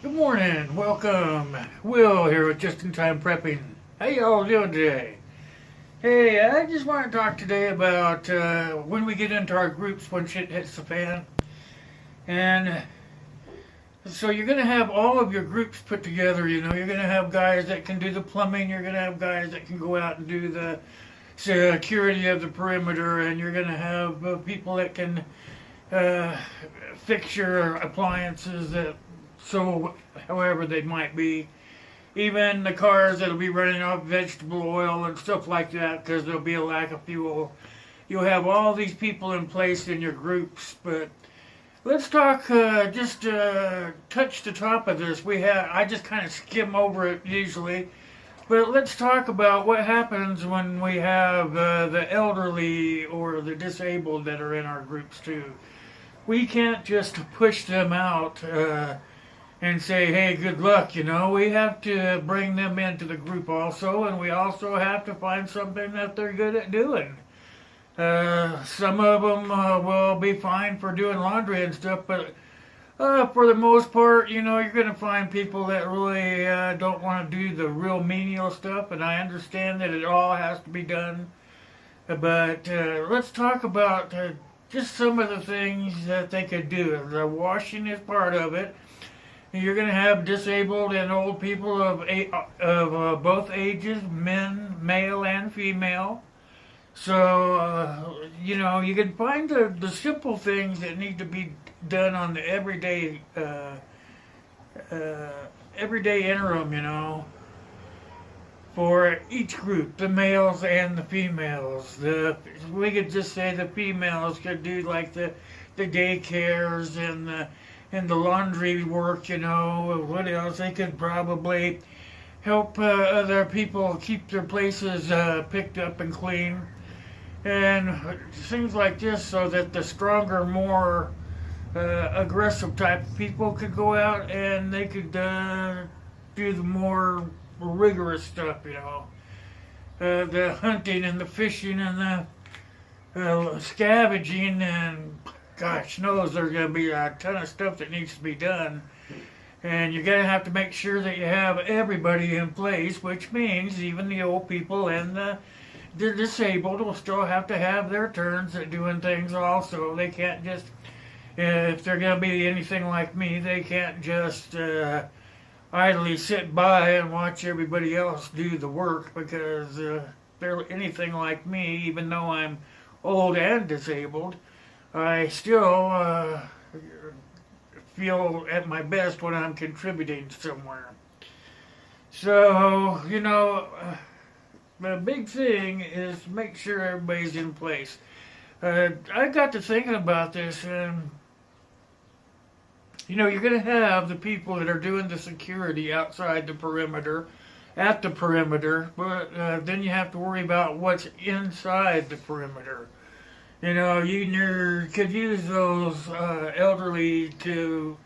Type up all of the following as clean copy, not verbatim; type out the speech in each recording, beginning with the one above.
Good morning, welcome. Will here with Just in Time Prepping. How y'all doing today? Hey, I just want to talk today about when we get into our groups when shit hits the fan. And so you're going to have all of your groups put together, you're going to have guys that can do the plumbing, you're going to have guys that can go out and do the security of the perimeter, and you're going to have people that can fix your appliances that so however they might be, even the cars that'll be running off vegetable oil and stuff like that because there'll be a lack of fuel. You'll have all these people in place in your groups, but let's talk just touch the top of this. I just kind of skim over it usually, but let's talk about what happens when we have the elderly or the disabled that are in our groups too. We can't just push them out and say, hey, good luck, We have to bring them into the group also, and we also have to find something that they're good at doing. Some of them will be fine for doing laundry and stuff, but for the most part, you're going to find people that really don't want to do the real menial stuff, and I understand that it all has to be done. But let's talk about just some of the things that they could do. The washing is part of it. You're going to have disabled and old people of both ages, men, male and female. So, you can find the simple things that need to be done on the everyday interim, for each group, the males and the females. We could just say the females could do like the daycares and the laundry work, what else? They could probably help other people keep their places picked up and clean. And things like this so that the stronger, more aggressive type of people could go out and they could do the more rigorous stuff, the hunting and the fishing and the scavenging, and gosh knows there's going to be a ton of stuff that needs to be done. And you're going to have to make sure that you have everybody in place, which means even the old people and the disabled will still have to have their turns at doing things also. They can't just, if they're going to be anything like me, they can't just idly sit by and watch everybody else do the work, because they're anything like me, even though I'm old and disabled, I still feel at my best when I'm contributing somewhere. So, the big thing is make sure everybody's in place. I got to thinking about this, and you're going to have the people that are doing the security outside the perimeter, at the perimeter, but then you have to worry about what's inside the perimeter. You could use those elderly to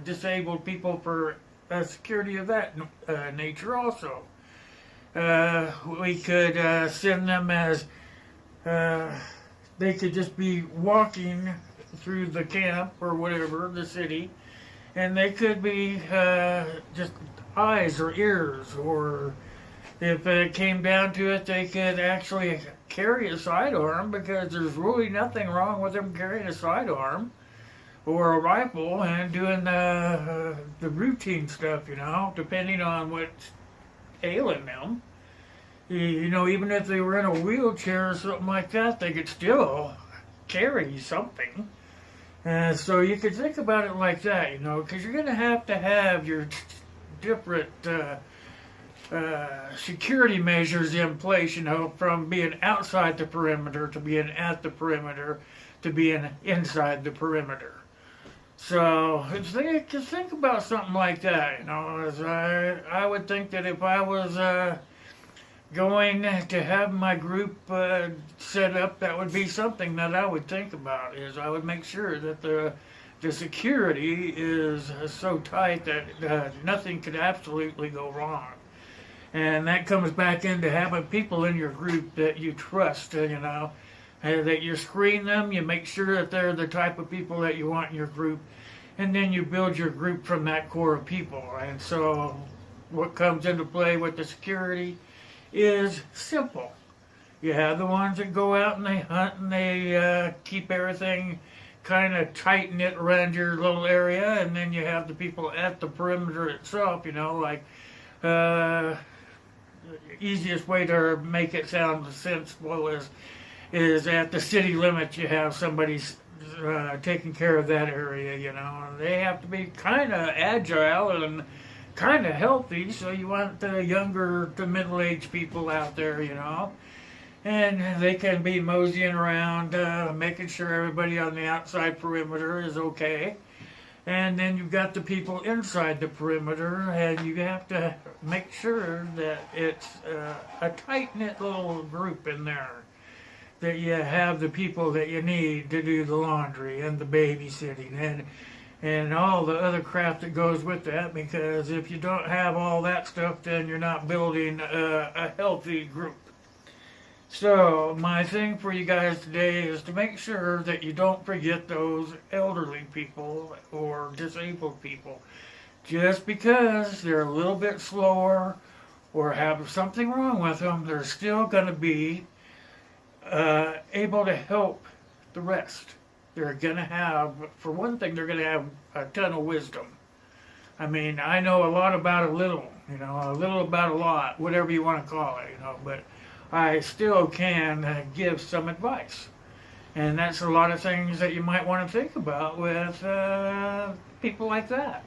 disabled people for security of that nature also. We could send them as they could just be walking through the camp or whatever, the city, and they could be just eyes or ears, or if it came down to it, they could actually carry a sidearm, because there's really nothing wrong with them carrying a sidearm or a rifle and doing the routine stuff, depending on what's ailing them. Even if they were in a wheelchair or something like that, they could still carry something. So you could think about it like that, because you're going to have your different security measures in place, from being outside the perimeter to being at the perimeter to being inside the perimeter. So just think about something like that, as I would think that if I was going to have my group set up, that would be something that I would think about, is I would make sure that the security is so tight that nothing could absolutely go wrong. And that comes back into having people in your group that you trust, that you screen them, you make sure that they're the type of people that you want in your group, and then you build your group from that core of people. And so what comes into play with the security is simple. You have the ones that go out and they hunt and they keep everything kind of tight-knit around your little area, and then you have the people at the perimeter itself, you know, like easiest way to make it sound sensible is at the city limits you have somebody taking care of that area, you know. They have to be kind of agile and kind of healthy, so you want the younger to middle-aged people out there, you know. And they can be moseying around, making sure everybody on the outside perimeter is okay. And then you've got the people inside the perimeter, and you have to make sure that it's a tight-knit little group in there. That you have the people that you need to do the laundry and the babysitting and all the other crap that goes with that, because if you don't have all that stuff, then you're not building a healthy group. So my thing for you guys today is to make sure that you don't forget those elderly people or disabled people. Just because they're a little bit slower or have something wrong with them, they're still going to be able to help the rest. They're going to have, for one thing, they're going to have a ton of wisdom. I mean, I know a lot about a little, you know, a little about a lot, whatever you want to call it, you know, but I still can give some advice. And that's a lot of things that you might want to think about with people like that.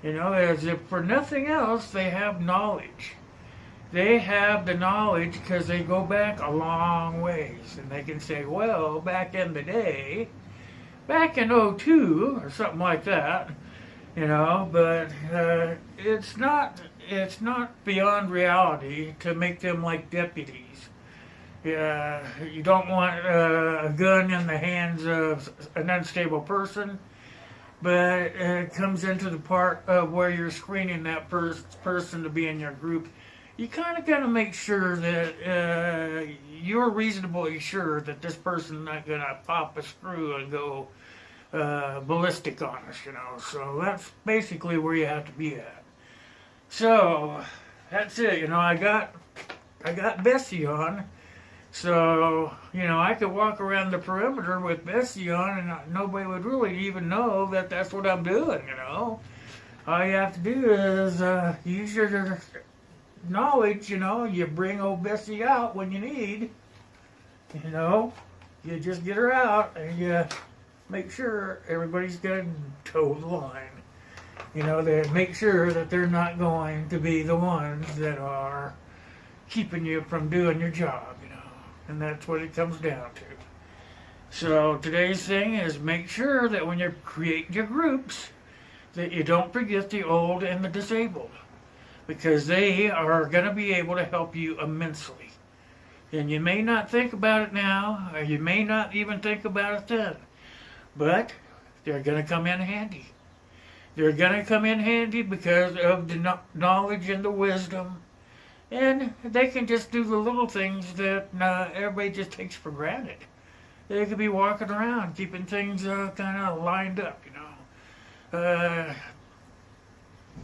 You know, as if for nothing else, they have knowledge. They have the knowledge because they go back a long ways. And they can say, well, back in the day, back in '02 or something like that, you know, but it's not beyond reality to make them like deputies. You don't want a gun in the hands of an unstable person, but it comes into the part of where you're screening that person to be in your group. You kind of got to make sure that you're reasonably sure that this person's not going to pop a screw and go ballistic on us, you know. So that's basically where you have to be at. So that's it, you know. I got Bessie on, so you know I could walk around the perimeter with Bessie on, and nobody would really even know that that's what I'm doing, you know. All you have to do is use your knowledge, you know. You bring old Bessie out when you need, you know. You just get her out and you make sure everybody's going to toe the line. You know, they make sure that they're not going to be the ones that are keeping you from doing your job, you know. And that's what it comes down to. So today's thing is make sure that when you create your groups that you don't forget the old and the disabled, because they are going to be able to help you immensely. And you may not think about it now, or you may not even think about it then, but they're going to come in handy. They're going to come in handy because of the knowledge and the wisdom, and they can just do the little things that everybody just takes for granted. They could be walking around keeping things kind of lined up, you know.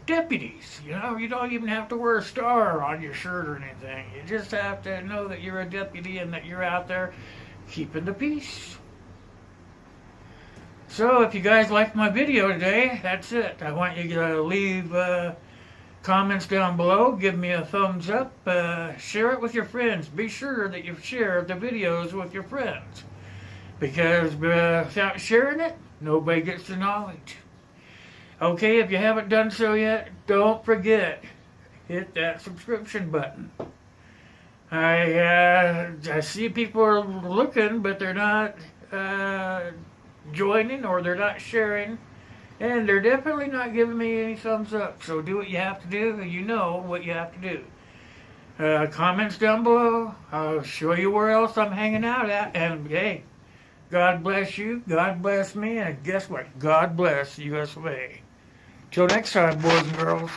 Deputies, you know, you don't even have to wear a star on your shirt or anything. You just have to know that you're a deputy and that you're out there keeping the peace. So if you guys liked my video today, that's it. I want you to leave comments down below. Give me a thumbs up. Share it with your friends. Be sure that you share the videos with your friends. Because without sharing it, nobody gets the knowledge. Okay, if you haven't done so yet, don't forget, hit that subscription button. I see people are looking, but they're not joining or they're not sharing, and they're definitely not giving me any thumbs up. So do what you have to do, and you know what you have to do. Comments down below. I'll show you where else I'm hanging out at, and hey, God bless you, God bless me, and guess what? God bless US of A. Till next time, boys and girls.